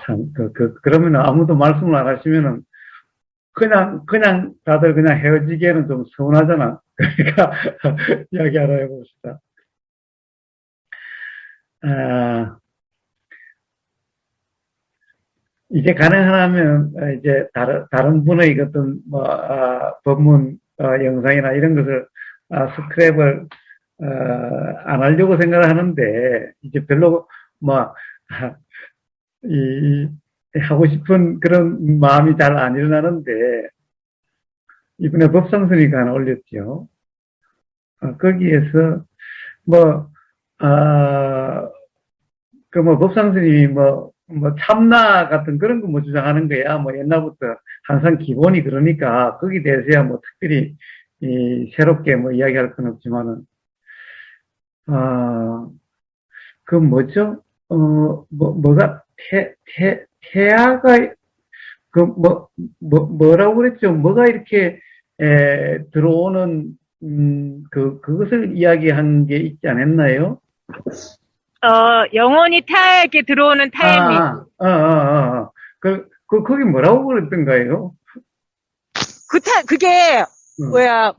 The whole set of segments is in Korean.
참, 그러면 아무도 말씀을 안 하시면은, 그냥 다들 그냥 헤어지기에는 좀 서운하잖아. 그러니까, 이야기 하나 해봅시다. 아, 이제 가능하면, 이제 다른 분의 어떤, 뭐, 법문, 영상이나 이런 것을, 스크랩을, 안 하려고 생각을 하는데, 이제 별로, 뭐, 아, 하고 싶은 그런 마음이 잘 안 일어나는데, 이번에 법상선이가 하나 올렸죠. 거기에서, 뭐, 아, 뭐, 법상선이 뭐, 참나 같은 그런 거 뭐 주장하는 거야. 뭐, 옛날부터 항상 기본이 그러니까, 거기에 대해서야 뭐, 특별히, 새롭게 뭐, 이야기할 건 없지만은, 아, 그 뭐죠? 뭐가, 태아가 뭐라고 그랬죠? 뭐가 이렇게, 들어오는, 그것을 이야기한 게 있지 않았나요? 영혼이 타에게 들어오는 타임이. 거기 뭐라고 그랬던가요? 그게, 응, 뭐야,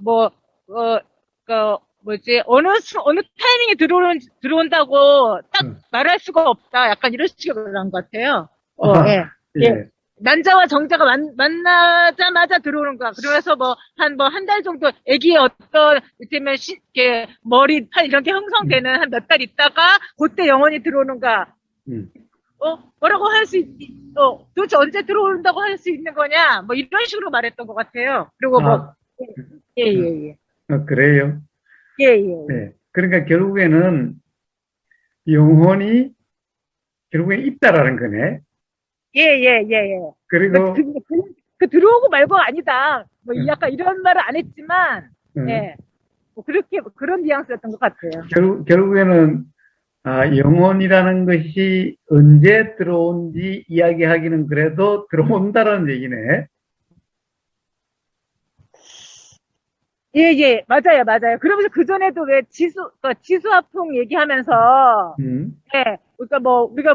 어느 타이밍에 들어온다고 딱 응. 말할 수가 없다. 약간 이런 식으로 그런 것 같아요. 예. 예. 예. 난자와 정자가 만나자마자 들어오는 거야. 그래서 한 달 정도, 애기의 어떤, 이를테면, 이렇게, 머리, 팔, 이런 게 음, 형성되는 한 몇 달 있다가, 그때 영혼이 들어오는 거야. 음. 뭐라고 할 수 도대체 언제 들어온다고 할 수 있는 거냐? 뭐, 이런 식으로 말했던 것 같아요. 그리고 아, 예, 예, 예. 그래요? 예, 예, 예. 네. 그러니까 결국에는 영혼이 결국에 있다라는 거네. 예, 예, 예, 예. 그리고, 들어오고 말고 아니다. 뭐, 어, 약간 이런 말을 안 했지만, 어, 예. 그런 뉘앙스였던 것 같아요. 결국에는 영혼이라는 것이 언제 들어온지 이야기하기는 그래도 들어온다라는 얘기네. 예, 예. 맞아요, 맞아요. 그러면서 그전에도 왜 지수화풍 얘기하면서, 음, 예. 그러니까 우리가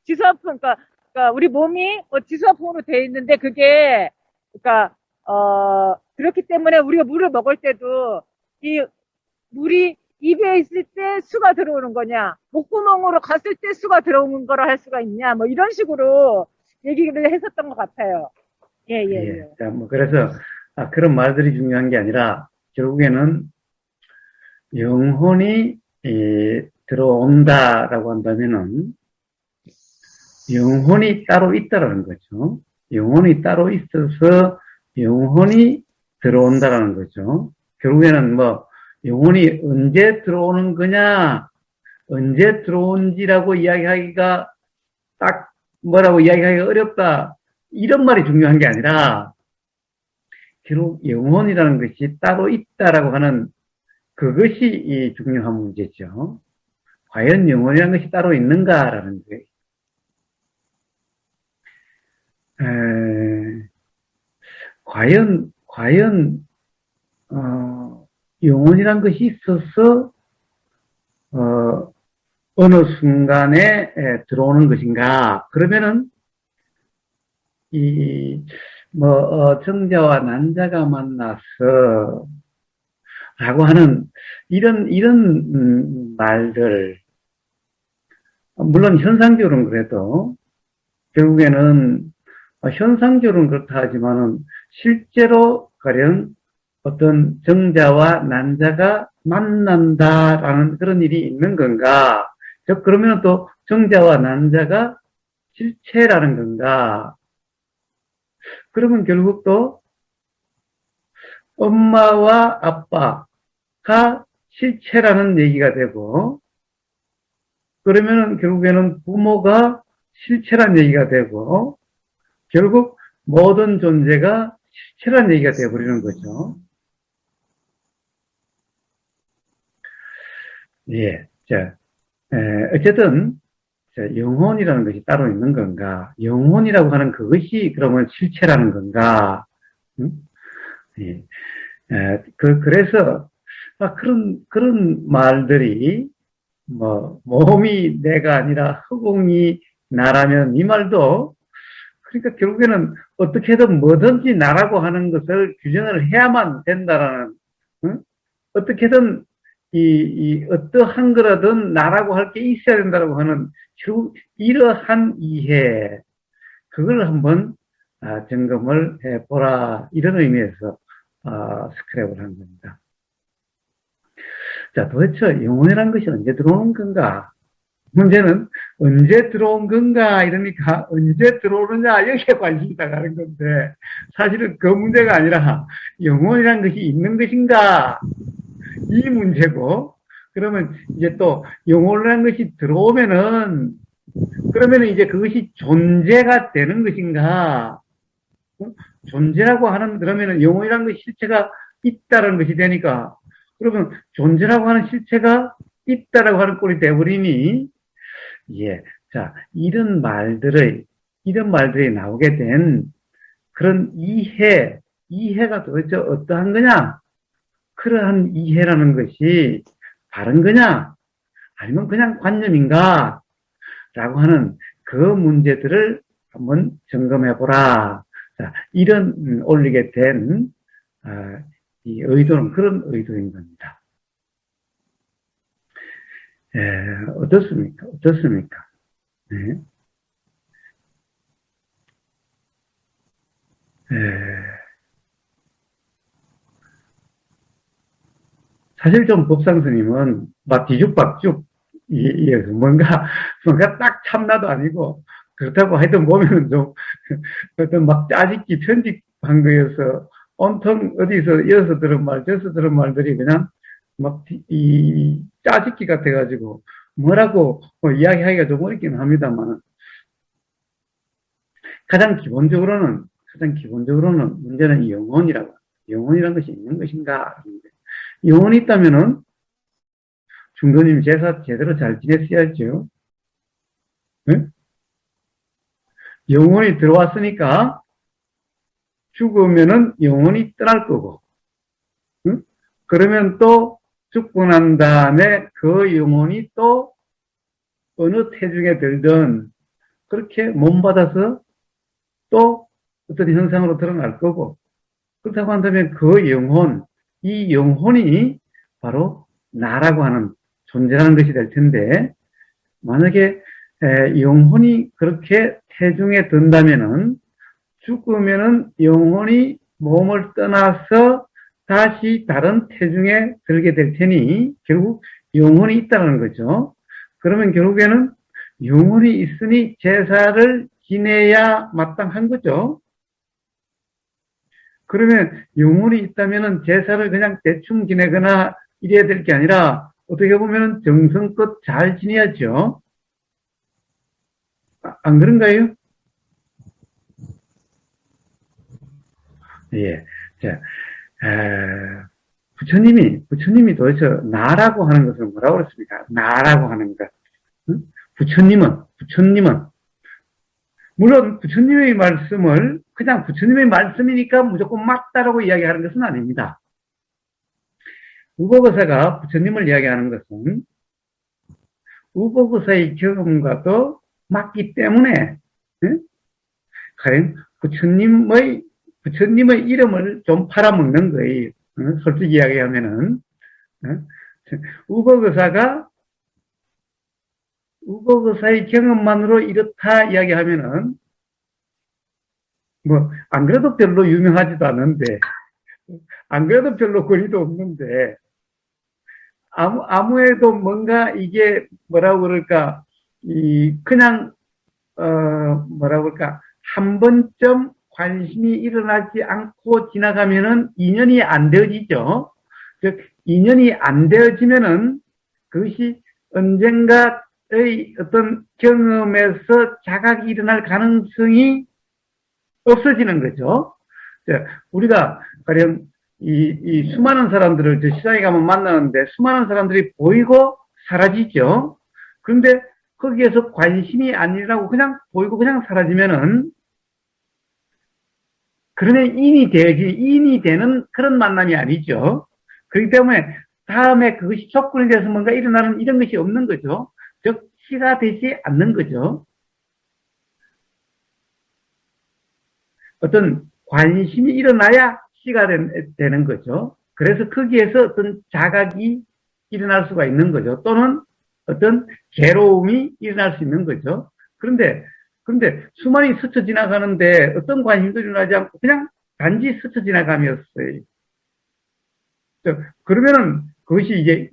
지수화풍, 그러니까 우리 몸이 지수화풍으로 돼 있는데 그게, 그러니까, 그렇기 때문에 우리가 물을 먹을 때도 이 물이 입에 있을 때 수가 들어오는 거냐, 목구멍으로 갔을 때 수가 들어오는 거라 할 수가 있냐, 뭐 이런 식으로 얘기를 했었던 것 같아요. 예, 예, 예. 예. 자, 뭐, 그래서, 그런 말들이 중요한 게 아니라, 결국에는 영혼이, 들어온다라고 한다면은, 영혼이 따로 있다라는 거죠. 영혼이 따로 있어서 영혼이 들어온다라는 거죠. 결국에는 뭐, 영혼이 언제 들어오는 거냐, 언제 들어온지라고 이야기하기가 딱 뭐라고 이야기하기가 어렵다. 이런 말이 중요한 게 아니라, 결국 영혼이라는 것이 따로 있다라고 하는 그것이 이 중요한 문제죠. 과연 영혼이라는 것이 따로 있는가라는 거예요. 과연, 영혼이란 것이 있어서, 어, 어느 순간에 들어오는 것인가? 그러면은, 정자와 난자가 만나서, 라고 하는, 이런, 말들, 물론 현상적으로는 그래도, 결국에는, 현상적으로는 그렇다 하지만은, 실제로 가령 어떤 정자와 난자가 만난다라는 그런 일이 있는 건가? 즉, 그러면 또 정자와 난자가 실체라는 건가? 그러면 결국 또 엄마와 아빠가 실체라는 얘기가 되고, 그러면 결국에는 부모가 실체란 얘기가 되고, 결국 모든 존재가 실체란 얘기가 되어버리는 거죠. 예. 자, 어쨌든, 자, 영혼이라는 것이 따로 있는 건가? 영혼이라고 하는 그것이 그러면 실체라는 건가? 음? 예. 그래서, 그런 말들이, 몸이 내가 아니라 허공이 나라면 이 말도 그러니까 결국에는 어떻게든 뭐든지 나라고 하는 것을 규정을 해야만 된다라는 응? 어떻게든 어떠한 거라든 나라고 할 게 있어야 된다라고 하는 결국 이러한 이해 그걸 한번 점검을 해보라 이런 의미에서 스크랩을 한 겁니다. 자, 도대체 영혼이라는 것이 언제 들어오는 건가? 문제는 언제 들어온 건가 이러니까 언제 들어오느냐 여기에 관심이 나가는 건데 사실은 그 문제가 아니라 영혼이라는 것이 있는 것인가 이 문제고 그러면 이제 또 영혼이라는 것이 들어오면은 그러면은 이제 그것이 존재가 되는 것인가 존재라고 하는 그러면은 영혼이라는 것이 실체가 있다라는 것이 되니까 그러면 존재라고 하는 실체가 있다라고 하는 꼴이 돼버리니 예. 자, 이런 말들이 나오게 된 그런 이해가 도대체 어떠한 거냐? 그러한 이해라는 것이 바른 거냐? 아니면 그냥 관념인가? 라고 하는 그 문제들을 한번 점검해 보라. 자, 이런 올리게 된, 이 의도는 그런 의도인 겁니다. 어떻습니까? 어떻습니까? 네. 사실 좀 법상 스님은 막 뒤죽박죽 뭔가 딱 참나도 아니고 그렇다고 하여튼 보면은 좀 어떤 막 짜집기 편집한 거여서 온통 어디서 이어서 들은 말 저서 들은 말들이 그냥 막 짜집기 같아가지고 뭐라고 이야기하기가 좀 어렵긴 합니다만 가장 기본적으로는 문제는 이 영혼이라는 것이 있는 것인가 영혼이 있다면은 중도님 제사 제대로 잘 지냈어야죠. 네? 영혼이 들어왔으니까 죽으면은 영혼이 떠날 거고 응? 그러면 또 죽고 난 다음에 그 영혼이 또 어느 태중에 들든 그렇게 몸받아서 또 어떤 현상으로 드러날 거고 그렇다고 한다면 그 이 영혼이 바로 나라고 하는 존재라는 것이 될 텐데 만약에 영혼이 그렇게 태중에 든다면은 죽으면은 영혼이 몸을 떠나서 다시 다른 태중에 들게 될 테니 결국 영혼이 있다는 거죠. 그러면 결국에는 영혼이 있으니 제사를 지내야 마땅한 거죠. 그러면 영혼이 있다면은 제사를 그냥 대충 지내거나 이래야 될 게 아니라 어떻게 보면은 정성껏 잘 지내야죠. 안 그런가요? 예. 자, 부처님이 도대체 나라고 하는 것을 뭐라고 그랬습니까? 나라고 하는 것. 응? 부처님은, 물론 부처님의 말씀을 그냥 부처님의 말씀이니까 무조건 맞다라고 이야기하는 것은 아닙니다. 우보거사가 부처님을 이야기하는 것은 우보거사의 경험과도 맞기 때문에 과연 부처님의 이름을 좀 팔아먹는 거예요. 솔직히 이야기하면은 우보거사의 경험만으로 이렇다 이야기하면은 뭐 안 그래도 별로 유명하지도 않은데 안 그래도 별로 거리도 없는데 아무에도 뭔가 이게 뭐라고 그럴까 그냥 뭐라고 그럴까 한 번쯤 관심이 일어나지 않고 지나가면은 인연이 안 되어지죠. 즉 인연이 안 되어지면은 그것이 언젠가의 어떤 경험에서 자각이 일어날 가능성이 없어지는 거죠. 우리가 가령 이 수많은 사람들을 저 시장에 가면 만나는데 수많은 사람들이 보이고 사라지죠. 그런데 거기에서 관심이 안 일어나고 그냥 보이고 그냥 사라지면은 그러면 인이 되는 그런 만남이 아니죠. 그렇기 때문에 다음에 그것이 조건이 돼서 뭔가 일어나는 이런 것이 없는 거죠. 즉 시가 되지 않는 거죠. 어떤 관심이 일어나야 시가 되는 거죠. 그래서 거기에서 어떤 자각이 일어날 수가 있는 거죠. 또는 어떤 괴로움이 일어날 수 있는 거죠. 그런데 수만이 스쳐 지나가는데 어떤 관심도 일어나지 않고 그냥 단지 스쳐 지나감이었어요. 그러면은 그것이 이제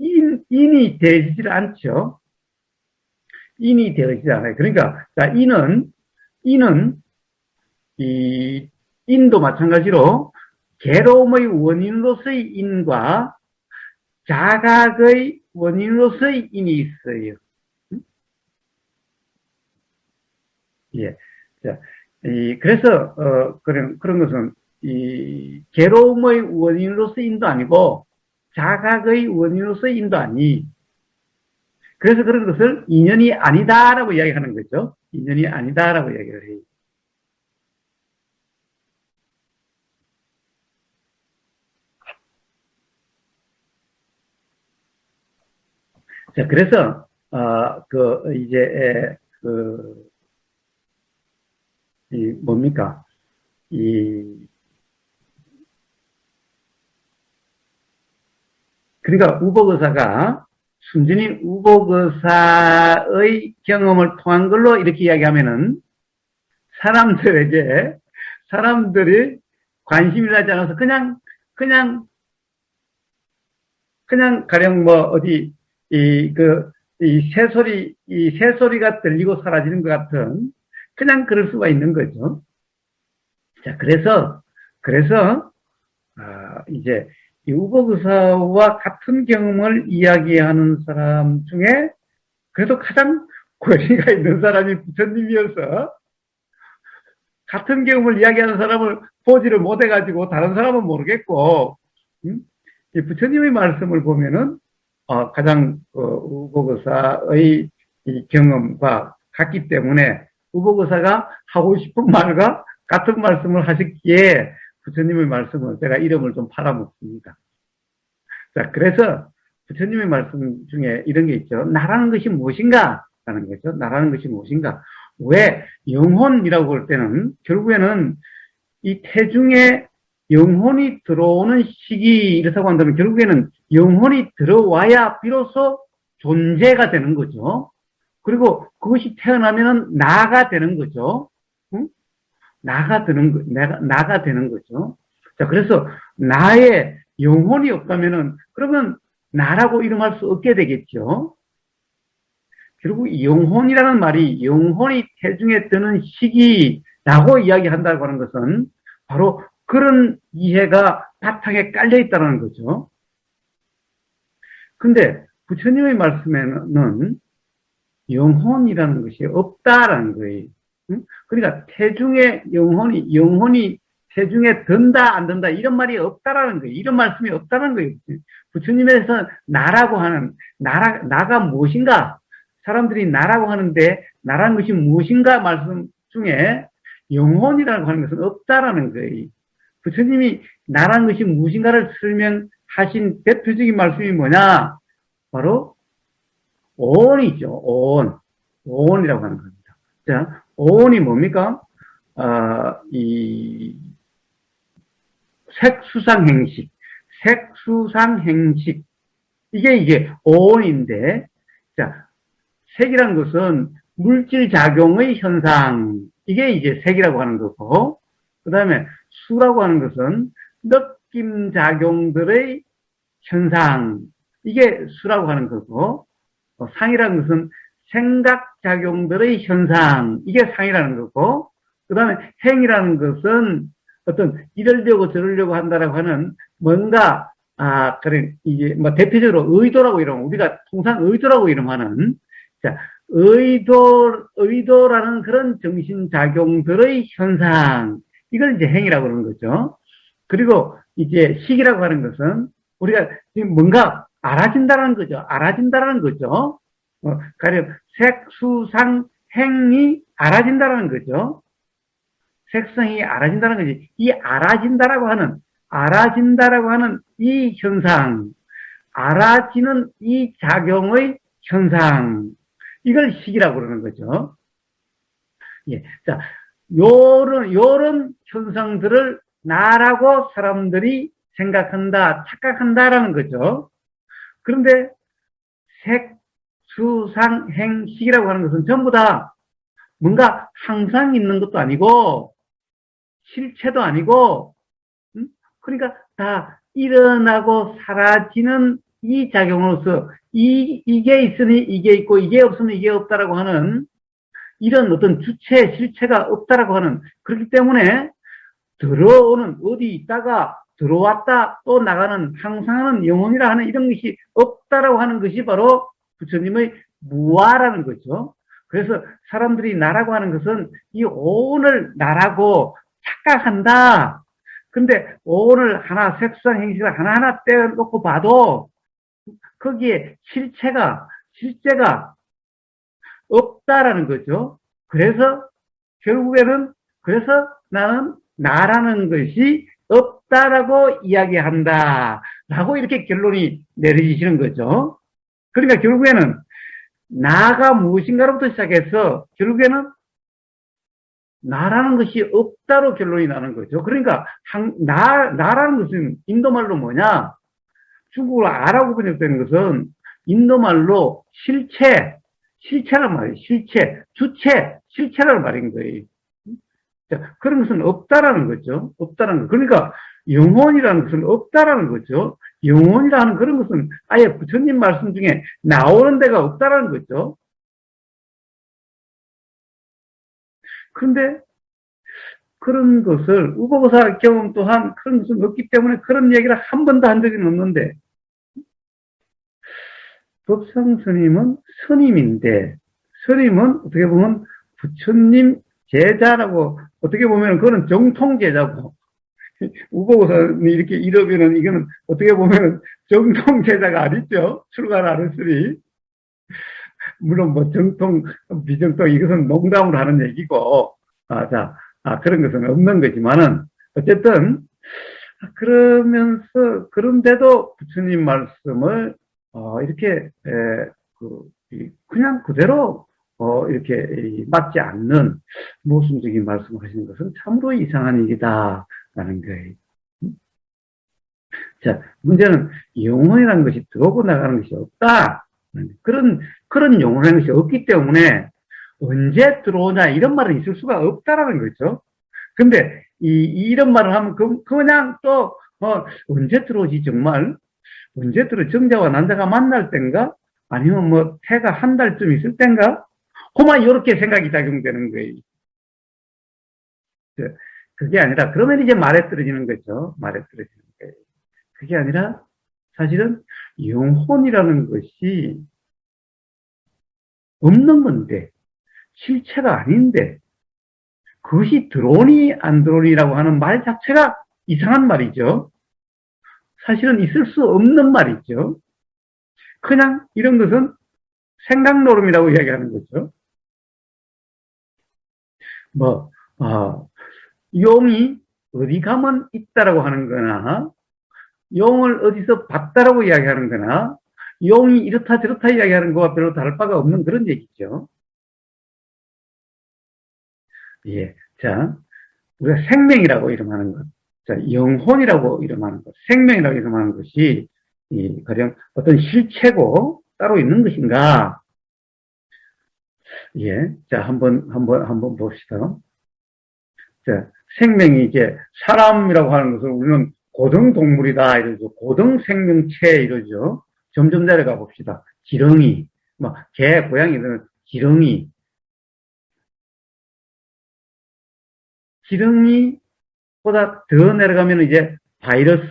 인이 되지를 않죠. 인이 되지 않아요. 그러니까 자, 인은 이 인도 마찬가지로 괴로움의 원인으로서의 인과 자각의 원인으로서의 인이 있어요. 예. 자, 그래서, 그런 것은, 괴로움의 원인으로서의 인도 아니고, 자각의 원인으로서의 인도 아니. 그래서 그런 것을 인연이 아니다라고 이야기하는 거죠. 인연이 아니다라고 이야기를 해요. 자, 그래서, 뭡니까? 그러니까 우복의사가 순전히 우복의사의 경험을 통한 걸로 이렇게 이야기하면은 사람들이 관심이 나지 않아서 그냥 가령 뭐 어디 이 새소리가 들리고 사라지는 것 같은 그냥 그럴 수가 있는 거죠. 자, 그래서 이제 이 우복의사와 같은 경험을 이야기하는 사람 중에 그래도 가장 권위가 있는 사람이 부처님이어서 같은 경험을 이야기하는 사람을 보지를 못해가지고 다른 사람은 모르겠고, 이 부처님의 말씀을 보면은 가장 우복의사의 이 경험과 같기 때문에 우복의사가 하고 싶은 말과 같은 말씀을 하셨기에 부처님의 말씀은 제가 이름을 좀 팔아먹습니다. 자, 그래서 부처님의 말씀 중에 이런 게 있죠. 나라는 것이 무엇인가? 라는 거죠. 나라는 것이 무엇인가? 왜 영혼이라고 볼 때는 결국에는 이 태중에 영혼이 들어오는 시기 이렇다고 한다면 결국에는 영혼이 들어와야 비로소 존재가 되는 거죠. 그리고 그것이 태어나면은 나가 되는 거죠. 응? 나가 되는 거죠. 자, 그래서 나의 영혼이 없다면은 그러면 나라고 이름할 수 없게 되겠죠. 결국 영혼이라는 말이 영혼이 태중에 드는 시기라고 이야기한다고 하는 것은 바로 그런 이해가 바탕에 깔려 있다는 거죠. 근데 부처님의 말씀에는 영혼이라는 것이 없다라는 거예요. 그러니까 태중에 영혼이 태중에 든다 안 든다 이런 말이 없다라는 거예요. 이런 말씀이 없다는 거예요. 부처님에서 나라고 하는 나가 무엇인가? 사람들이 나라고 하는데 나라는 것이 무엇인가 말씀 중에 영혼이라고 하는 것은 없다라는 거예요. 부처님이 나라는 것이 무엇인가를 설명하신 대표적인 말씀이 뭐냐? 바로 오온이죠. 오온이라고 하는 겁니다. 자, 오온이 뭡니까? 이 색수상행식 이게 오온인데, 자, 색이란 것은 물질작용의 현상, 이게 이제 색이라고 하는 거고, 그 다음에 수라고 하는 것은 느낌작용들의 현상, 이게 수라고 하는 거고, 상이라는 것은 생각작용들의 현상, 이게 상이라는 거고, 그 다음에 행이라는 것은 어떤 이러려고 저러려고 한다라고 하는 뭔가, 그래, 이게 뭐 대표적으로 의도라고 이러면, 우리가 통상 의도라고 이름하는, 자, 의도라는 그런 정신작용들의 현상, 이걸 이제 행이라고 그러는 거죠. 그리고 이제 식이라고 하는 것은 우리가 지금 뭔가 알아진다라는 거죠. 알아진다라는 거죠. 가령 색, 수, 상, 행이 알아진다라는 거죠. 색상이 알아진다는 거지. 이 알아진다라고 하는 이 현상, 알아지는 이 작용의 현상, 이걸 식이라고 그러는 거죠. 예. 자, 요런 현상들을 나라고 사람들이 생각한다, 착각한다라는 거죠. 그런데 색, 수, 상, 행, 식이라고 하는 것은 전부 다 뭔가 항상 있는 것도 아니고, 실체도 아니고, 그러니까 다 일어나고 사라지는 이 작용으로서 이게 있으니 이게 있고 이게 없으면 이게 없다라고 하는 이런 어떤 주체, 실체가 없다라고 하는 그렇기 때문에 들어오는 어디 있다가 들어왔다 또 나가는 항상하는 영혼이라 하는 이런 것이 없다라고 하는 것이 바로 부처님의 무아라는 거죠. 그래서 사람들이 나라고 하는 것은 이 오온을 나라고 착각한다. 근데 오온을 하나 색수상 행식을 하나하나 떼어놓고 봐도 거기에 실체가 없다라는 거죠. 그래서 결국에는 그래서 나는 나라는 것이 없다라고 이야기한다. 라고 이렇게 결론이 내려지시는 거죠. 그러니까 결국에는 나가 무엇인가로부터 시작해서 결국에는 나라는 것이 없다로 결론이 나는 거죠. 그러니까 나라는 것은 인도말로 뭐냐? 중국어로 아라고 번역되는 것은 인도말로 실체란 말이에요. 주체, 실체라는 말인 거예요. 자, 그런 것은 없다라는 거죠. 없다라는 거. 그러니까 영혼이라는 것은 없다라는 거죠. 영혼이라는 그런 것은 아예 부처님 말씀 중에 나오는 데가 없다라는 거죠. 그런데 그런 것을 우보고사 경험 또한 그런 것은 없기 때문에 그런 얘기를 한 번도 한 적이 없는데 법상 스님은 스님인데 스님은 어떻게 보면 부처님 제자라고 어떻게 보면 그거는 정통 제자고 우보고사는 이렇게 이러면은 이거는 어떻게 보면 정통 제자가 아니죠. 출가를 하는으니 물론 뭐 정통 비정통 이것은 농담으로 하는 얘기고 그런 것은 없는 거지만은 어쨌든 그러면서 그런데도 부처님 말씀을 이렇게 그냥 그대로 이렇게 맞지 않는 모순적인 말씀을 하시는 것은 참으로 이상한 일이다라는 거예요. 자, 문제는 영혼이라는 것이 들어오고 나가는 것이 없다. 그런 영혼이라는 것이 없기 때문에 언제 들어오냐 이런 말은 있을 수가 없다라는 거죠. 근데 이런 말을 하면 그냥 또 언제 들어오지 정말? 언제 정자와 난자가 만날 땐가? 아니면 뭐 태가 한 달쯤 있을 땐가? 그만 이렇게 생각이 작용되는 거예요. 그게 아니라 그러면 이제 말에 떨어지는 거죠. 말에 떨어지는 거예요. 그게 아니라 사실은 영혼이라는 것이 없는 건데 실체가 아닌데 그것이 들어오니 안 들어오니라고 하는 말 자체가 이상한 말이죠. 사실은 있을 수 없는 말이죠. 그냥 이런 것은 생각노름이라고 이야기하는 거죠. 용이 어디 가면 있다라고 하는 거나, 용을 어디서 봤다라고 이야기하는 거나, 용이 이렇다 저렇다 이야기하는 거와 별로 다를 바가 없는 그런 얘기죠. 예. 자, 우리가 생명이라고 이름하는 것. 자, 영혼이라고 이름하는 것. 생명이라고 이름하는 것이, 가령 어떤 실체고 따로 있는 것인가? 예. 자, 한번 봅시다. 자, 생명이 이제 사람이라고 하는 것을 우리는 고등동물이다 이러죠. 고등생명체 이러죠. 점점 내려가 봅시다. 지렁이, 개, 고양이 이런 지렁이보다 더 내려가면 이제 바이러스,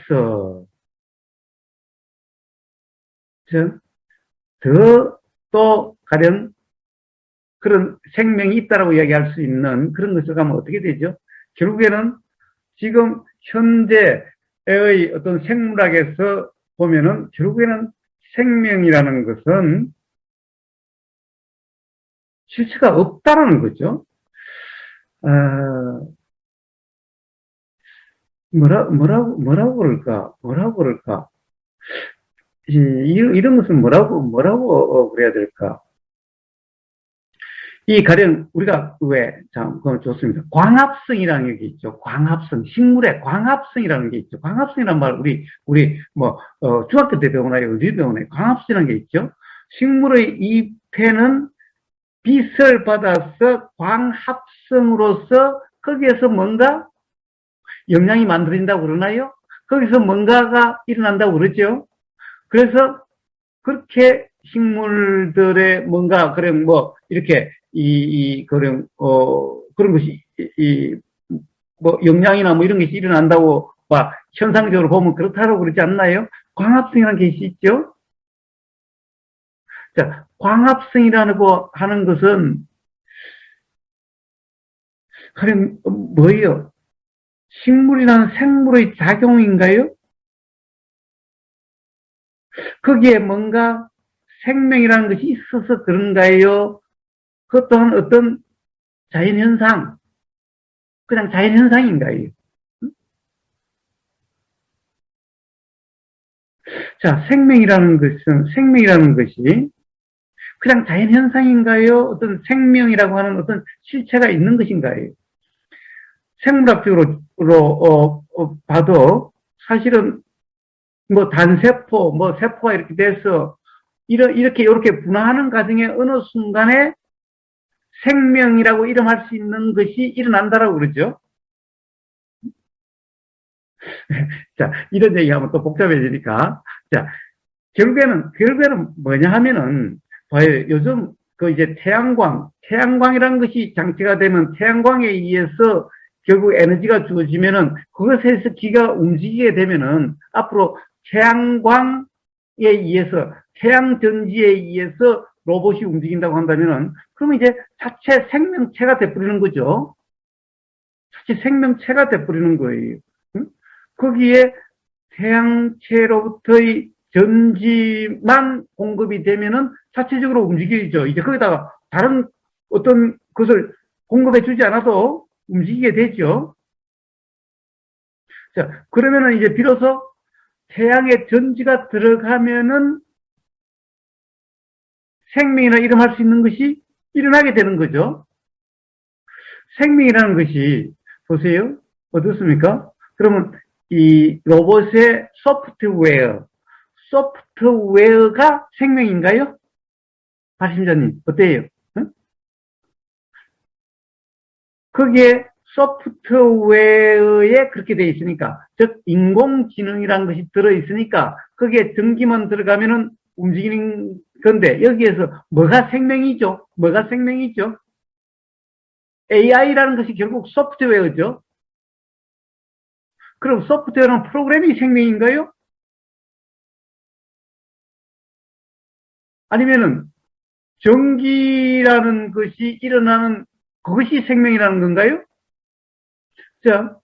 더 또 가령 그런 생명이 있다라고 이야기할 수 있는 그런 것을 가면 어떻게 되죠? 결국에는 지금 현재의 어떤 생물학에서 보면은 결국에는 생명이라는 것은 실체가 없다라는 거죠. 뭐라고 그럴까? 이런 것은 뭐라고 그래야 될까? 이 가령 우리가 왜, 참, 그건 좋습니다. 광합성이라는 게 있죠. 광합성. 식물의 광합성이라는 게 있죠. 광합성이라는 말, 우리, 뭐, 중학교 때 배우나요? 어디 배우나요? 광합성이라는 게 있죠. 식물의 잎에는 빛을 받아서 광합성으로서 거기에서 뭔가 영양이 만들어진다고 그러나요? 거기서 뭔가가 일어난다고 그러죠. 그래서 그렇게 식물들의 뭔가, 그런 뭐, 이렇게, 그런, 그런 것이, 뭐, 영양이나 뭐 이런 것이 일어난다고, 막, 현상적으로 보면 그렇다고 그러지 않나요? 광합성이라는 것이 있죠? 자, 광합성이라는 거 하는 것은, 그럼, 뭐예요? 식물이라는 생물의 작용인가요? 거기에 뭔가 생명이라는 것이 있어서 그런가요? 그것 또한 어떤 자연현상, 그냥 자연현상인가요? 자, 생명이라는 것이 그냥 자연현상인가요? 어떤 생명이라고 하는 어떤 실체가 있는 것인가요? 생물학적으로, 봐도 사실은 뭐 단세포, 뭐 세포가 이렇게 돼서 이렇게 분화하는 과정에 어느 순간에 생명이라고 이름할 수 있는 것이 일어난다라고 그러죠. 자, 이런 얘기하면 또 복잡해지니까. 자, 결국에는 뭐냐 하면은, 봐요. 요즘 그 이제 태양광이라는 것이 장치가 되면 태양광에 의해서 결국 에너지가 주어지면은 그것에서 기가 움직이게 되면은 앞으로 태양광에 의해서, 태양전지에 의해서 로봇이 움직인다고 한다면은, 그러면 이제 자체 생명체가 돼버리는 거죠. 자체 생명체가 돼버리는 거예요. 응? 거기에 태양체로부터의 전지만 공급이 되면은 자체적으로 움직이죠. 이제 거기다가 다른 어떤 것을 공급해 주지 않아도 움직이게 되죠. 자, 그러면은 이제 비로소 태양의 전지가 들어가면은 생명이라 이름할 수 있는 것이 일어나게 되는 거죠. 생명이라는 것이, 보세요. 어떻습니까? 그러면 이 로봇의 소프트웨어가 생명인가요? 발신자님, 어때요? 응? 거기에 소프트웨어에 그렇게 되어 있으니까, 즉, 인공지능이라는 것이 들어있으니까, 거기에 전기만 들어가면은 움직이는 건데, 여기에서 뭐가 생명이죠? 뭐가 생명이죠? AI라는 것이 결국 소프트웨어죠. 그럼 소프트웨어는 프로그래밍 생명인가요? 아니면은 전기라는 것이 일어나는 그것이 생명이라는 건가요? 자,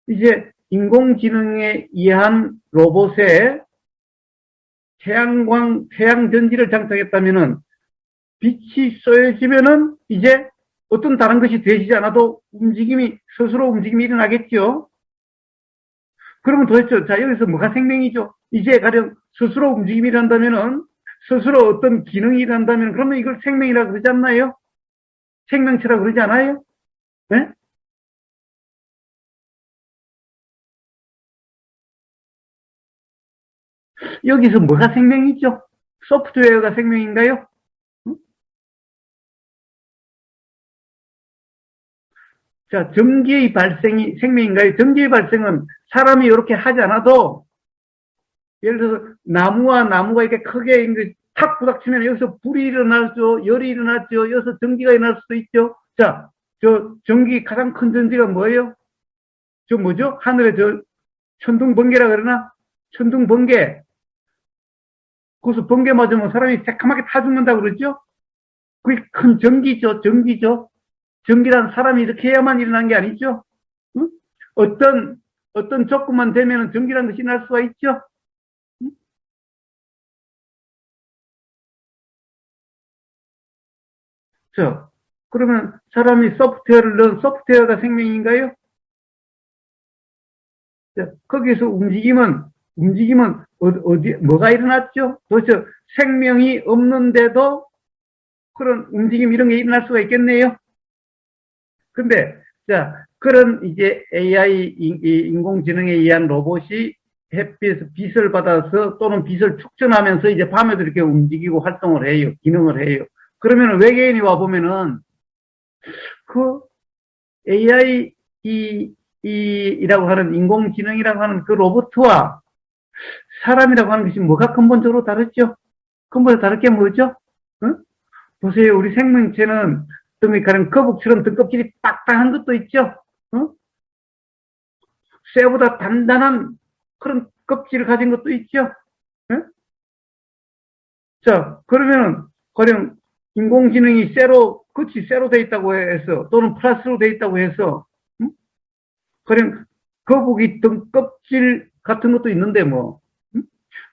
이제 인공지능에 의한 로봇에 태양전지를 장착했다면은 빛이 쏘여지면은 이제 어떤 다른 것이 되지 않아도 스스로 움직임이 일어나겠죠? 그러면 도대체, 자, 여기서 뭐가 생명이죠? 이제 가령 스스로 움직임이 일어난다면은, 스스로 어떤 기능이 일어난다면, 그러면 이걸 생명이라고 그러지 않나요? 생명체라고 그러지 않아요? 네? 여기서 뭐가 생명이죠? 소프트웨어가 생명인가요? 응? 자, 전기의 발생이 생명인가요? 전기의 발생은 사람이 이렇게 하지 않아도, 예를 들어서 나무가 이렇게 크게 탁 부닥치면 여기서 불이 일어나죠, 열이 일어나죠, 여기서 전기가 일어날 수도 있죠. 자, 저 전기 가장 큰 전지가 뭐예요? 저 뭐죠? 하늘에 저 천둥 번개라 그러나? 천둥 번개. 거기서 번개 맞으면 사람이 새카맣게 타 죽는다 그러죠? 그게 큰 전기죠, 전기죠. 전기란 사람이 이렇게 해야만 일어난 게 아니죠. 응? 어떤 조건만 되면 전기란 것이 날 수가 있죠. 응? 자, 그러면 사람이 소프트웨어를 넣은 소프트웨어가 생명인가요? 자, 거기서 움직이면 뭐가 일어났죠? 도대체 생명이 없는데도 그런 움직임 이런 게 일어날 수가 있겠네요. 근데 자 그런 이제 AI 인공지능에 의한 로봇이 햇빛에서 빛을 받아서 또는 빛을 축전하면서 이제 밤에도 이렇게 움직이고 활동을 해요. 기능을 해요. 그러면 외계인이 와 보면은 그 AI 이라고 하는 인공지능이라고 하는 그 로봇과 사람이라고 하는 것이 뭐가 근본적으로 다르죠? 근본적으로 다를 게 뭐죠? 응? 보세요. 우리 생명체는 가령 거북처럼 등껍질이 빡빡한 것도 있죠? 응? 쇠보다 단단한 그런 껍질을 가진 것도 있죠? 응? 자, 그러면은, 가령 인공지능이 쇠로, 그치, 쇠로 돼 있다고 해서, 또는 플라스로 돼 있다고 해서, 응? 가령 거북이 등껍질 같은 것도 있는데, 뭐, 응?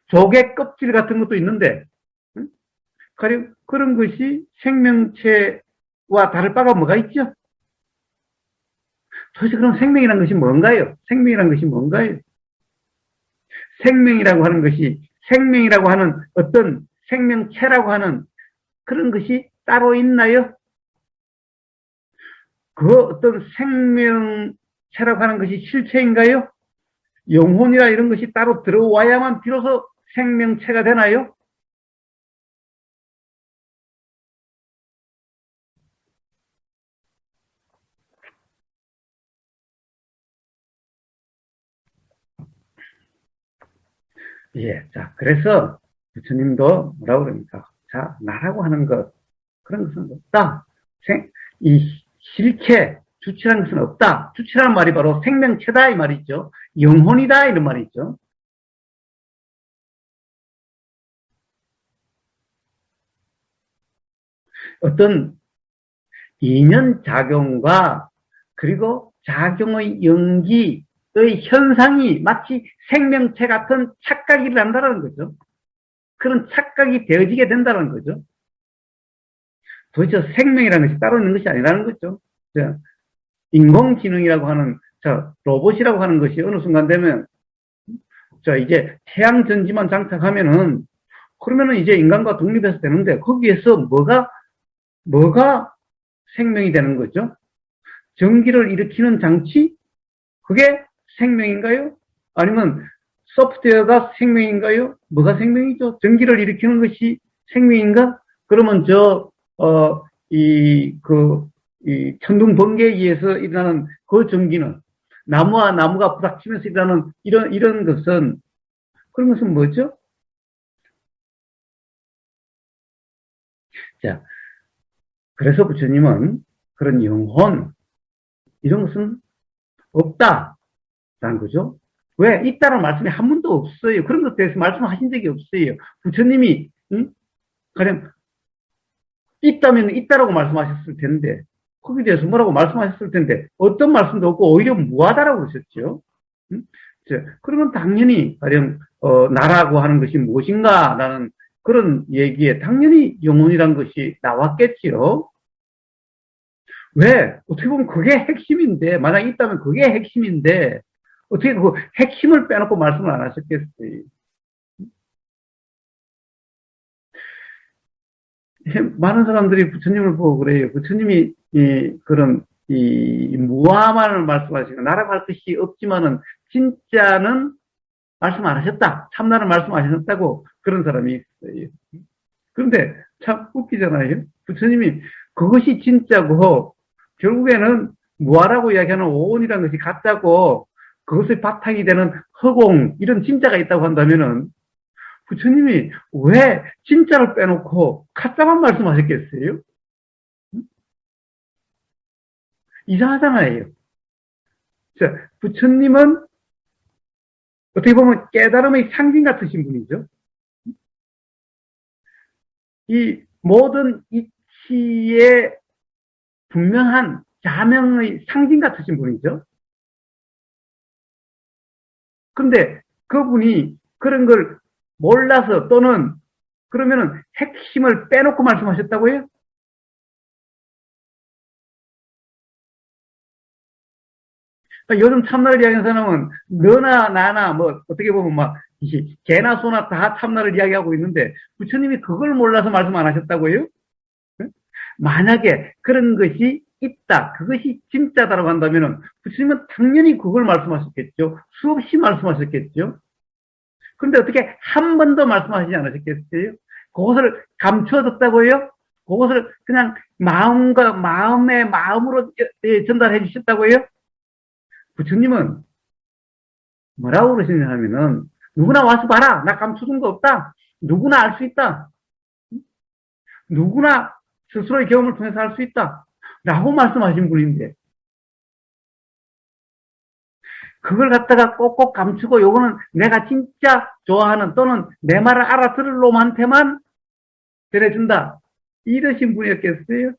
조개 껍질 같은 것도 있는데, 응? 가령 그런 것이 생명체와 다를 바가 뭐가 있죠? 도대체 그럼 생명이라는 것이 뭔가요? 생명이라는 것이 뭔가요? 생명이라고 하는 것이 생명이라고 하는 어떤 생명체라고 하는 그런 것이 따로 있나요? 그 어떤 생명체라고 하는 것이 실체인가요? 영혼이라 이런 것이 따로 들어와야만 비로소 생명체가 되나요? 예, 자, 그래서 부처님도 뭐라고 그럽니까? 자, 나라고 하는 것, 그런 것은 없다. 이 실체, 주체라는 것은 없다. 주체라는 말이 바로 생명체다 이 말이죠. 영혼이다 이런 말이죠. 어떤 인연작용과 그리고 작용의 연기의 현상이 마치 생명체 같은 착각이 난다는 거죠. 그런 착각이 되어지게 된다는 거죠. 도대체 생명이라는 것이 따로 있는 것이 아니라는 거죠. 인공지능이라고 하는 로봇이라고 하는 것이 어느 순간 되면 이제 태양전지만 장착하면은 그러면은 이제 인간과 독립해서 되는데 거기에서 뭐가 생명이 되는 거죠? 전기를 일으키는 장치? 그게 생명인가요? 아니면 소프트웨어가 생명인가요? 뭐가 생명이죠? 전기를 일으키는 것이 생명인가? 그러면 이 천둥 번개에 의해서 일어나는 그 전기는 나무와 나무가 부닥치면서 일어나는 이런 것은 그런 것은 뭐죠? 자, 그래서 부처님은 그런 영혼, 이런 것은 없다라는 거죠. 왜? 있다는 말씀이 한 번도 없어요. 그런 것에 대해서 말씀하신 적이 없어요. 부처님이, 가령, 있다면 있다라고 말씀하셨을 텐데, 거기에 대해서 뭐라고 말씀하셨을 텐데, 어떤 말씀도 없고 오히려 무하다라고 그러셨죠. 그러면 당연히, 가령, 나라고 하는 것이 무엇인가라는 그런 얘기에 당연히 영혼이란 것이 나왔겠지요. 왜? 어떻게 보면 그게 핵심인데, 만약 있다면 그게 핵심인데, 어떻게 그 핵심을 빼놓고 말씀을 안 하셨겠어요? 많은 사람들이 부처님을 보고 그래요. 부처님이 그런 무함을 말씀하시고 나라고 할 것이 없지만은 진짜는 말씀 안 하셨다. 참나는 말씀 안 하셨다고 그런 사람이 있어요. 그런데 참 웃기잖아요. 부처님이 그것이 진짜고 결국에는 무아라고 이야기하는 오온이라는 것이 가짜고 그것의 바탕이 되는 허공 이런 진짜가 있다고 한다면은 부처님이 왜 진짜를 빼놓고 가짜만 말씀하셨겠어요? 이상하잖아요. 자, 부처님은 어떻게 보면 깨달음의 상징 같으신 분이죠. 이 모든 이치의 분명한 자명의 상징 같으신 분이죠. 그런데 그분이 그런 걸 몰라서 또는 그러면은 핵심을 빼놓고 말씀하셨다고요? 요즘 참나를 이야기하는 사람은 너나 나나 뭐 어떻게 보면 막 개나 소나 다 참나를 이야기하고 있는데 부처님이 그걸 몰라서 말씀 안 하셨다고요? 만약에 그런 것이 있다, 그것이 진짜다라고 한다면은 부처님은 당연히 그걸 말씀하셨겠죠. 수없이 말씀하셨겠죠. 그런데 어떻게 한 번도 말씀하시지 않으셨겠어요? 그것을 감추어뒀다고요? 그것을 그냥 마음과 마음으로 전달해 주셨다고요? 부처님은 뭐라고 그러시냐 하면은 누구나 와서 봐라. 나 감추는 거 없다. 누구나 알 수 있다. 누구나 스스로의 경험을 통해서 알 수 있다. 라고 말씀하신 분인데 그걸 갖다가 꼭꼭 감추고 요거는 내가 진짜 좋아하는 또는 내 말을 알아들을 놈한테만 전해준다. 이러신 분이었겠어요?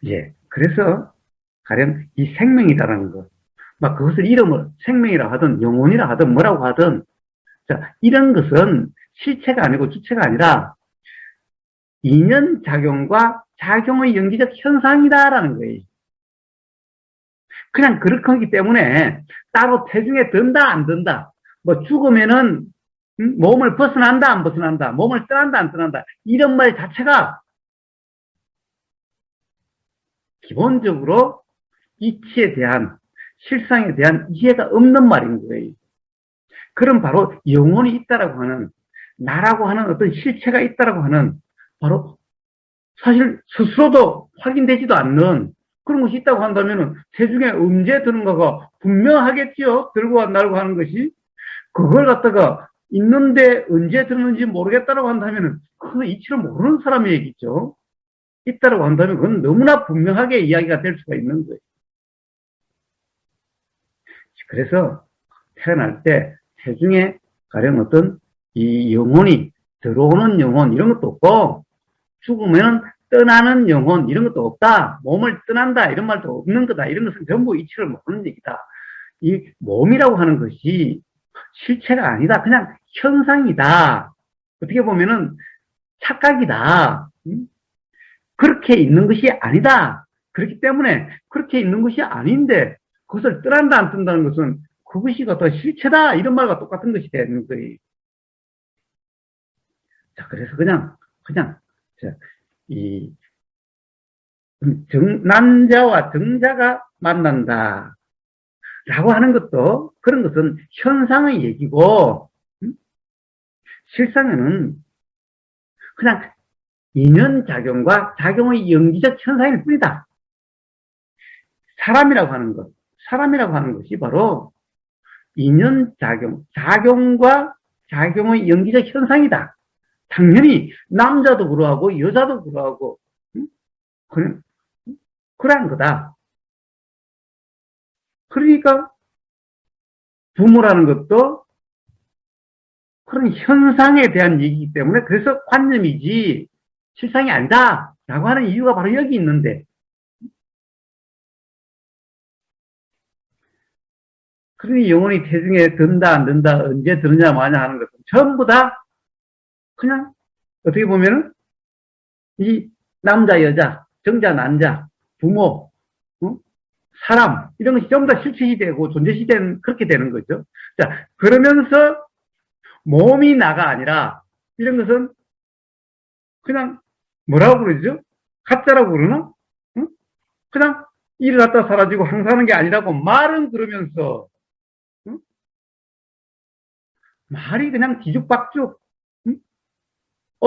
예. 그래서 가령 이 생명이라는 것, 막 그것을 이름을 생명이라 하든 영혼이라 하든 뭐라고 하든 자, 이런 것은 실체가 아니고 주체가 아니라 인연작용과 작용의 연기적 현상이다라는 거예요. 그냥 그렇게 하기 때문에 따로 태중에 든다 안 든다 뭐 죽으면은 몸을 벗어난다 안 벗어난다 몸을 떠난다 안 떠난다 이런 말 자체가 기본적으로 이치에 대한 실상에 대한 이해가 없는 말인 거예요. 그럼 바로 영혼이 있다라고 하는 나라고 하는 어떤 실체가 있다라고 하는 바로 사실 스스로도 확인되지도 않는 그런 것이 있다고 한다면은 체중에 언제 드는 거가 분명하겠지요. 들고 날고 하는 것이 그걸 갖다가 있는데 언제 들었는지 모르겠다라고 한다면은 그 이치를 모르는 사람의 얘기죠. 있다라고 한다면 그건 너무나 분명하게 이야기가 될 수가 있는 거예요. 그래서 태어날 때 체중에 가령 어떤 이 영혼이 들어오는 영혼 이런 것도 없고 죽으면 떠나는 영혼 이런 것도 없다. 몸을 떠난다 이런 말도 없는 거다. 이런 것은 전부 이치를 모르는 얘기다. 이 몸이라고 하는 것이 실체가 아니다. 그냥 현상이다. 어떻게 보면은 착각이다. 그렇게 있는 것이 아니다. 그렇기 때문에 그렇게 있는 것이 아닌데 그것을 떠난다 안 뜬다는 것은 그것이 더 실체다. 이런 말과 똑같은 것이 되는 거예요. 자, 그래서 그냥 자, 이 남자와 정자가 만난다 라고 하는 것도 그런 것은 현상의 얘기고 실상에는 그냥 인연작용과 작용의 연기적 현상일 뿐이다. 사람이라고 하는 것이 바로 인연작용, 작용과 작용의 연기적 현상이다. 당연히 남자도 그러하고 여자도 그러하고 그러한 거다. 그러니까 부모라는 것도 그런 현상에 대한 얘기이기 때문에 그래서 관념이지 실상이 아니다 라고 하는 이유가 바로 여기 있는데 그러니 영혼이 태중에 든다 안 든다 언제 드느냐 마냐 하는 것은 전부 다 그냥 어떻게 보면은 이 남자 여자 정자 난자 부모 사람 이런 것이 전부 다 실체시 되고 존재시 되는 그렇게 되는 거죠. 자 그러면서 몸이 나가 아니라 이런 것은 그냥 뭐라고 그러죠? 가짜라고 그러나? 응? 그냥 일을 갖다 사라지고 항사하는 게 아니라고 말은 그러면서 응? 말이 그냥 뒤죽박죽 응?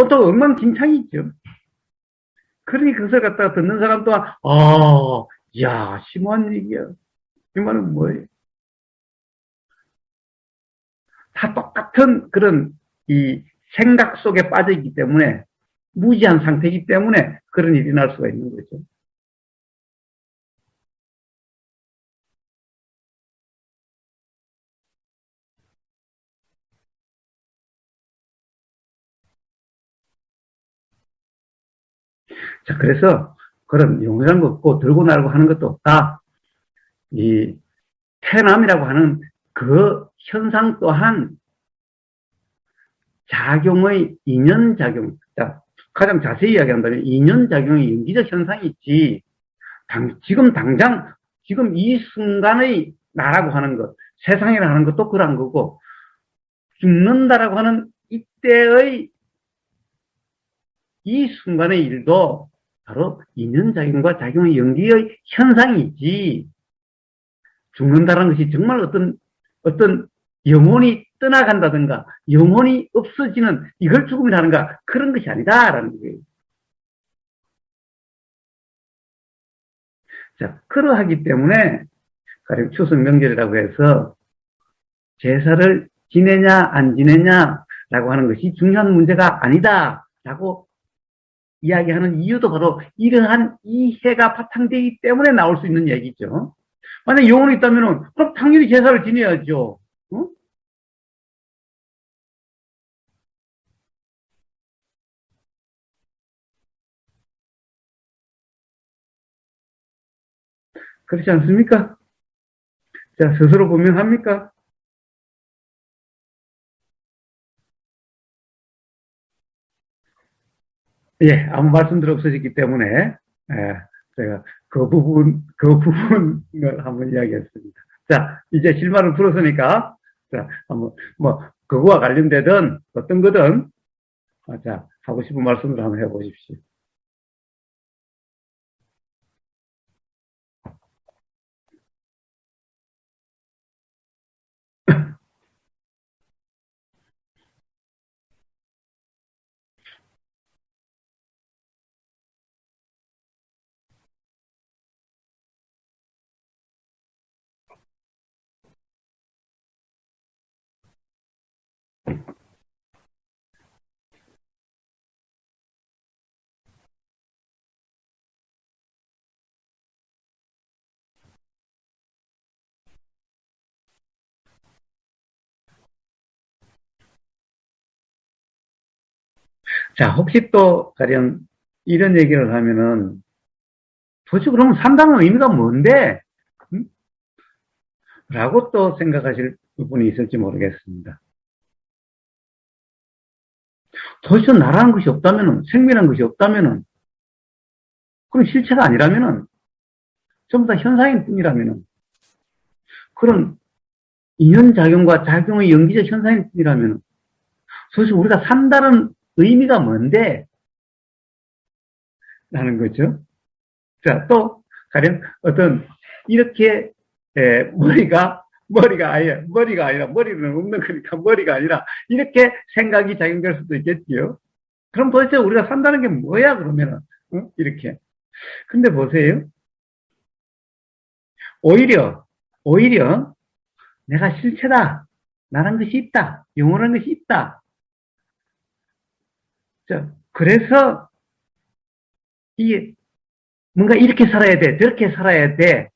또 엉망진창이죠. 그러니 그것을 갖다가 듣는 사람 또한 야 심오한 얘기야. 이 말은 뭐예요? 다 똑같은 그런 이 생각 속에 빠져 있기 때문에 무지한 상태이기 때문에 그런 일이 날 수가 있는 거죠. 자, 그래서 그런 용이라는 거 없고 들고 날고 하는 것도 없다. 이 태남이라고 하는 그 현상 또한 작용의 인연작용, 가장 자세히 이야기한다면 인연작용의 연기적 현상이 있지, 지금 당장, 지금 이 순간의 나라고 하는 것, 세상이라 하는 것도 그런 거고, 죽는다라고 하는 이때의 이 순간의 일도 바로 인연작용과 작용의 연기의 현상이지, 죽는다는 것이 정말 어떤 영혼이 떠나간다든가 영혼이 없어지는 이걸 죽음이라는가, 그런 것이 아니다라는 거예요. 자, 그러하기 때문에 가령 추석 명절이라고 해서 제사를 지내냐 안 지내냐라고 하는 것이 중요한 문제가 아니다라고 이야기하는 이유도 바로 이러한 이해가 바탕되기 때문에 나올 수 있는 얘기죠. 만약 영혼이 있다면 그럼 당연히 제사를 지내야죠. 어? 그렇지 않습니까? 자, 스스로 분명합니까? 예, 아무 말씀들 없어졌기 때문에, 제가 그 부분을 한번 이야기했습니다. 자, 이제 실마를 풀었으니까, 자, 한번, 그거와 관련되든 어떤 거든, 자, 하고 싶은 말씀을 한번 해보십시오. 자, 혹시 또, 가령, 이런 얘기를 하면은, 도대체 그러면 산다는 의미가 뭔데? 응? 라고 또 생각하실 부분이 있을지 모르겠습니다. 도대체 나라는 것이 없다면은, 생명이라는 것이 없다면은, 그럼 실체가 아니라면은, 전부 다 현상일 뿐이라면은, 그런 인연작용과 작용의 연기적 현상일 뿐이라면은, 도대체 우리가 산다는 의미가 뭔데? 라는 거죠. 자, 또, 가령 어떤, 이렇게, 머리가 아니라, 머리는 없는 거니까 머리가 아니라, 이렇게 생각이 작용될 수도 있겠지요. 그럼 도대체 우리가 산다는 게 뭐야, 그러면은, 이렇게. 근데 보세요. 오히려, 내가 실체다. 나란 것이 있다. 영원한 것이 있다. 자, 그래서, 이게, 뭔가 이렇게 살아야 돼. 저렇게 살아야 돼.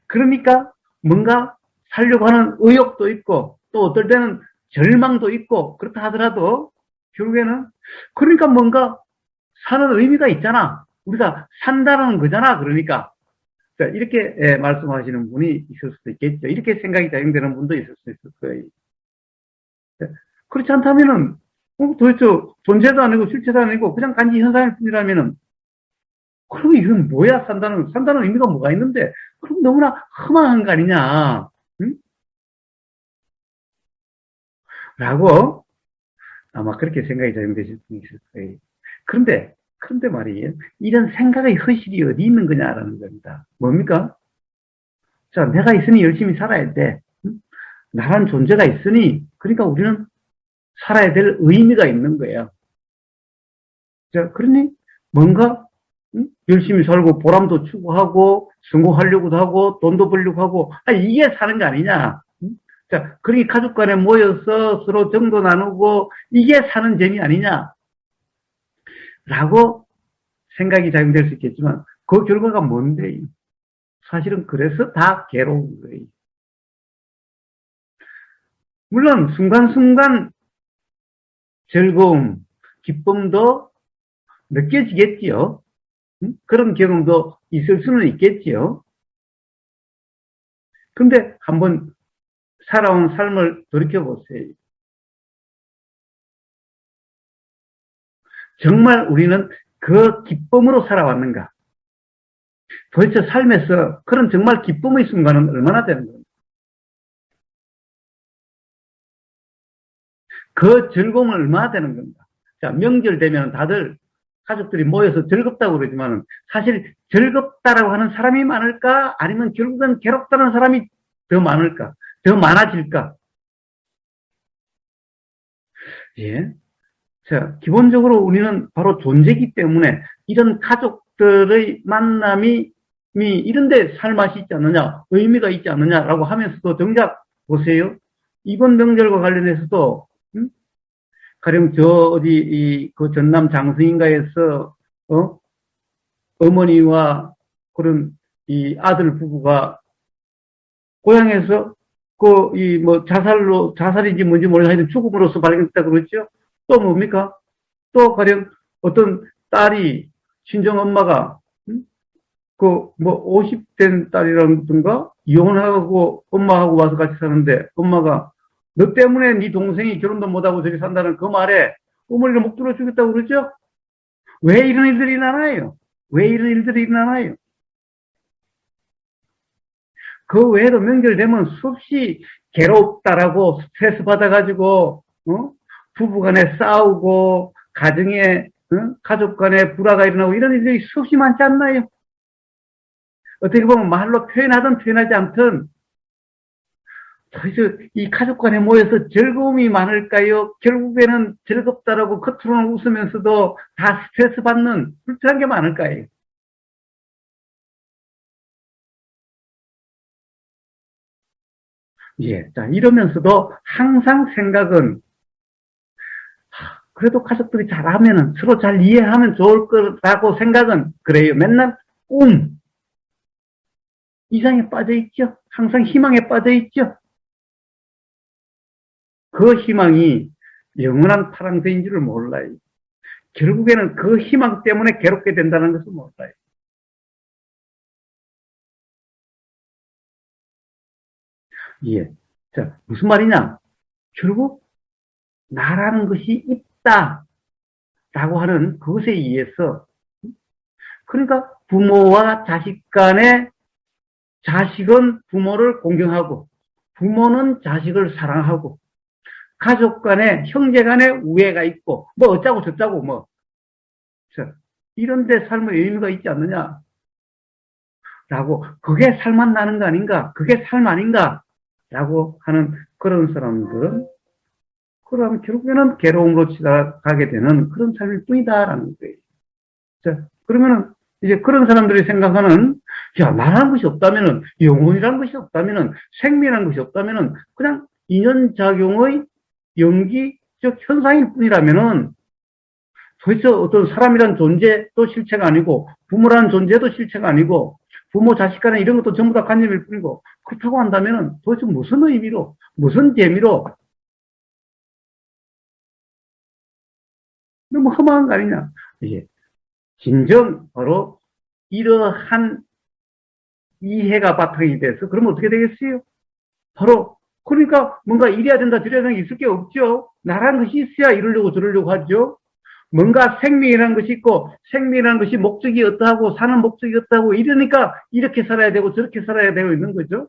그러니까 뭔가 살려고 하는 의욕도 있고 또 어떨 때는 절망도 있고 그렇다 하더라도 결국에는 그러니까 뭔가 사는 의미가 있잖아. 우리가 산다는 거잖아. 그러니까 이렇게 말씀하시는 분이 있을 수도 있겠죠. 이렇게 생각이 작용되는 분도 있을 수 있을 거예요. 그렇지 않다면은 도대체 존재도 아니고 실체도 아니고 그냥 단지 현상일 뿐이라면은 그럼 이건 뭐야? 산다는 의미가 뭐가 있는데 그럼 너무나 허망한 거 아니냐? 응? 라고 아마 그렇게 생각이 작용되실 분이 있을 거예요. 그런데 말이에요. 이런 생각의 허실이 어디 있는 거냐라는 겁니다. 뭡니까? 자, 내가 있으니 열심히 살아야 돼. 응? 나란 존재가 있으니, 그러니까 우리는 살아야 될 의미가 있는 거예요. 자, 그러니 뭔가 응? 열심히 살고 보람도 추구하고 성공하려고도 하고 돈도 벌려고 하고 이게 사는 거 아니냐? 응? 자, 그러니 가족 간에 모여서 서로 정도 나누고 이게 사는 재미 아니냐? 라고 생각이 작용될 수 있겠지만 그 결과가 뭔데? 사실은 그래서 다 괴로운 거예요. 물론 순간순간 즐거움, 기쁨도 느껴지겠지요. 그런 경험도 있을 수는 있겠지요. 근데 한번 살아온 삶을 돌이켜보세요. 정말 우리는 그 기쁨으로 살아왔는가? 도대체 삶에서 그런 정말 기쁨의 순간은 얼마나 되는 겁니까? 그 즐거움은 얼마나 되는 건가? 자, 명절 되면 다들 가족들이 모여서 즐겁다고 그러지만 사실 즐겁다라고 하는 사람이 많을까? 아니면 결국은 괴롭다는 사람이 더 많을까? 더 많아질까? 예. 자, 기본적으로 우리는 바로 존재이기 때문에 이런 가족들의 만남이 이런데 살맛이 있지 않느냐, 의미가 있지 않느냐라고 하면서도 정작 보세요. 이번 명절과 관련해서도 가령 저 어디 그 전남 장성인가에서 어머니와 그런 이 아들 부부가 고향에서 그 이 뭐 자살인지 뭔지 몰라 하여튼 죽음으로써 발견됐다 그러죠. 또 뭡니까? 또 가령 어떤 딸이 친정 엄마가 그 뭐 50된 딸이라든가 이혼하고 엄마하고 와서 같이 사는데 엄마가 너 때문에 네 동생이 결혼도 못하고 저기 산다는 그 말에 어머니를 목 들어 주겠다고 그러죠? 왜 이런 일들이 일어나요? 왜 이런 일들이 일어나요? 그 외에도 명절 되면 수없이 괴롭다라고 스트레스 받아가지고 부부 간에 싸우고 가정에 가족 간에 불화가 일어나고 이런 일들이 수없이 많지 않나요? 어떻게 보면 말로 표현하든 표현하지 않든 도대체 이 가족 간에 모여서 즐거움이 많을까요? 결국에는 즐겁다라고 겉으로는 웃으면서도 다 스트레스 받는 불편한 게 많을까요? 예, 자, 이러면서도 항상 생각은 그래도 가족들이 잘하면은 서로 잘 이해하면 좋을 거라고 생각은 그래요. 맨날 이상에 빠져 있죠. 항상 희망에 빠져 있죠. 그 희망이 영원한 파랑새인 줄을 몰라요. 결국에는 그 희망 때문에 괴롭게 된다는 것을 몰라요. 예. 자, 무슨 말이냐? 결국 나라는 것이 있다라고 하는 그것에 의해서 그러니까 부모와 자식 간에 자식은 부모를 공경하고 부모는 자식을 사랑하고 가족 간에 형제 간에 우애가 있고 뭐 어쩌고 저쩌고 뭐 이런 데 삶의 의미가 있지 않느냐라고 그게 삶만 나는 거 아닌가 그게 삶 아닌가라고 하는 그런 사람들은 그럼 결국에는 괴로움으로 치닫게 되는 그런 삶일 뿐이다라는 거예요. 자, 그러면은 이제 그런 사람들이 생각하는 야 말하는 것이 없다면은 영혼이라는 것이 없다면은 생명이라는 것이 없다면은 그냥 인연작용의 연기적 현상일 뿐이라면은 도대체 어떤 사람이란 존재도 실체가 아니고 부모라는 존재도 실체가 아니고 부모 자식 간에 이런 것도 전부 다 관념일 뿐이고 그렇다고 한다면은 도대체 무슨 의미로 무슨 재미로 너무 허망한 거 아니냐 이게 진정 바로 이러한 이해가 바탕이 돼서 그러면 어떻게 되겠어요? 바로 그러니까 뭔가 이래야 된다 저래야 된다 있을 게 없죠. 나라는 것이 있어야 이러려고 저러려고 하죠. 뭔가 생명이라는 것이 있고 생명이라는 것이 목적이 어떠하고 사는 목적이 어떠하고 이러니까 이렇게 살아야 되고 저렇게 살아야 되고 있는 거죠.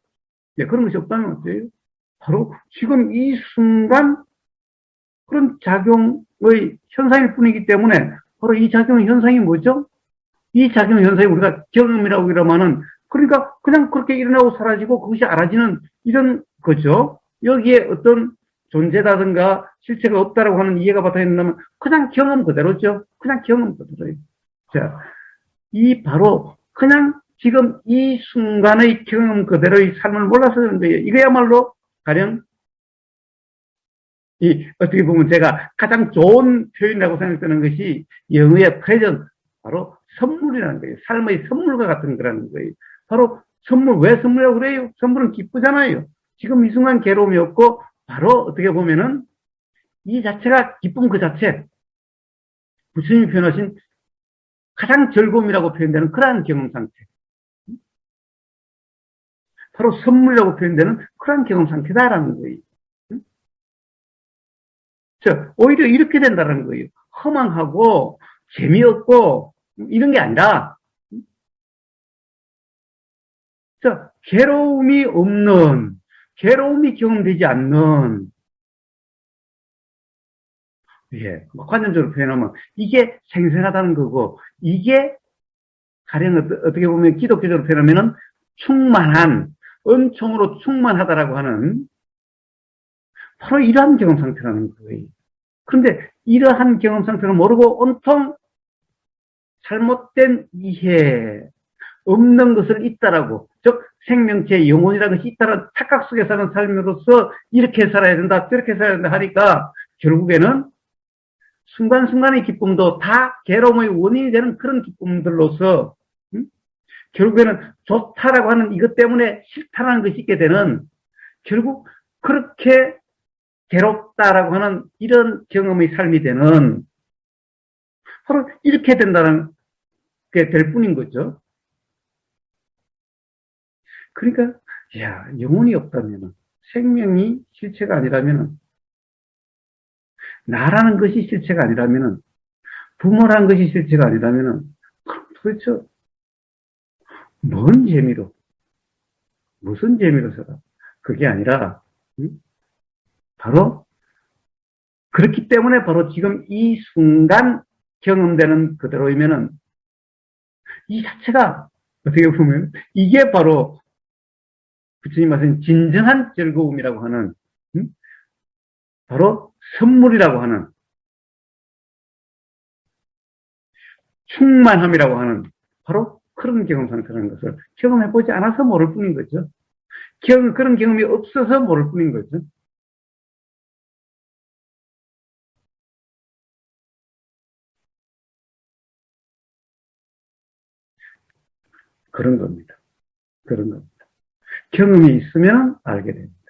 네, 그런 것이 없다면 어때요? 바로 지금 이 순간 그런 작용의 현상일 뿐이기 때문에 바로 이 작용 현상이 뭐죠? 이 작용 현상이 우리가 경험이라고 이러면은 그러니까 그냥 그렇게 일어나고 사라지고 그것이 알아지는 이런 거죠. 여기에 어떤 존재라든가 실체가 없다라고 하는 이해가 바탕에 있는다면 그냥 경험 그대로죠. 그냥 경험 그대로예요. 자, 이 바로 그냥 지금 이 순간의 경험 그대로의 삶을 몰라서 그런 거예요. 이거야말로 가령 이 어떻게 보면 제가 가장 좋은 표현이라고 생각되는 것이 영어의 present 바로 선물이라는 거예요. 삶의 선물과 같은 거라는 거예요. 바로 선물 왜 선물이라고 그래요? 선물은 기쁘잖아요. 지금 이 순간 괴로움이 없고 바로 어떻게 보면은 이 자체가 기쁨 그 자체 부처님이 표현하신 가장 즐거움이라고 표현되는 그러한 경험 상태. 바로 선물이라고 표현되는 그러한 경험 상태다라는 거예요. 오히려 이렇게 된다는 거예요. 허망하고 재미없고 이런 게 아니라 괴로움이 없는 괴로움이 경험되지 않는 예, 뭐 관념적으로 표현하면 이게 생생하다는 거고, 이게 가령 어떻게 보면 기독교적으로 표현하면은 충만한, 은총으로 충만하다라고 하는 바로 이러한 경험 상태라는 거예요. 그런데 이러한 경험 상태를 모르고 온통 잘못된 이해, 없는 것을 있다라고, 즉 생명체 영혼이라는 것이 있다라는 착각 속에 사는 삶으로서 이렇게 살아야 된다, 저렇게 살아야 된다 하니까 결국에는 순간순간의 기쁨도 다 괴로움의 원인이 되는 그런 기쁨들로서 결국에는 좋다라고 하는 이것 때문에 싫다라는 것이 있게 되는, 결국 그렇게 괴롭다라고 하는 이런 경험의 삶이 되는, 바로 이렇게 된다는 게 될 뿐인 거죠. 그러니까 야, 영혼이 없다면, 생명이 실체가 아니라면, 나라는 것이 실체가 아니라면, 부모라는 것이 실체가 아니라면, 그럼 도대체 뭔 재미로, 무슨 재미로 살아? 그게 아니라 바로 그렇기 때문에 바로 지금 이 순간 경험되는 그대로이면은 이 자체가 어떻게 보면 이게 바로 부처님 말씀 진정한 즐거움이라고 하는, 바로 선물이라고 하는, 충만함이라고 하는 바로 그런 경험 상태라는 것을 경험해보지 않아서 모를 뿐인 거죠. 그런 경험이 없어서 모를 뿐인 거죠. 그런 겁니다. 그런 겁니다. 경험이 있으면 알게 됩니다.